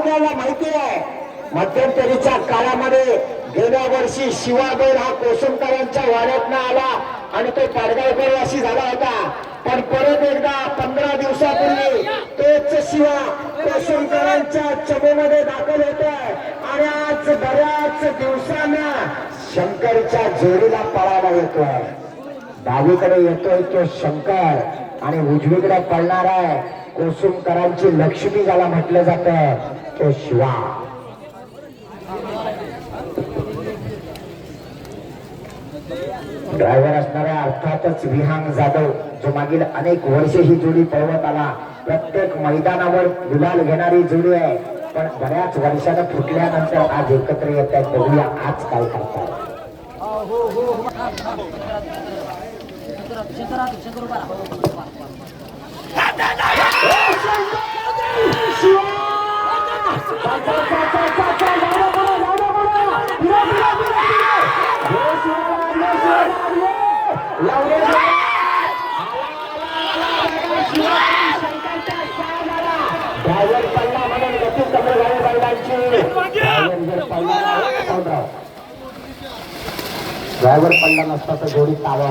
आपल्याला माहिती आहे मध्यंतरीच्या काळामध्ये गेल्या वर्षी शिवाबैल हा कोसमकरांच्या वाड्यातनं आला आणि तो पाडगावकर वाशी झाला होता. पण परत एकदा 15 दिवसापूर्वी तोच शिवा कोसमकरांच्या चमूमध्ये दाखल होतोय आणि आज बऱ्याच दिवसांना शंकरच्या जोडीला पळायला येतोय. डावीकडे येतोय तो शंकर आणि उजवीकडे पळणार आहे कोसमकरांची लक्ष्मी ज्याला म्हटलं जातं तो शिवा. ड्रायव्हर असणाऱ्या अर्थातच विहांग जाधव जो मागील अनेक वर्षे ही जोडी पळवत आला. प्रत्येक मैदानावर गुलाल घेणारी जोडी आहे पण बऱ्याच वर्षानं फुटल्यानंतर आज एकत्र येत आहेत. बघूया आज काय करतात. ड्रायव्हर पडला म्हणून गती कमी झाली बैलांची. ड्रायव्हर पडला नसता तर जोडी तावा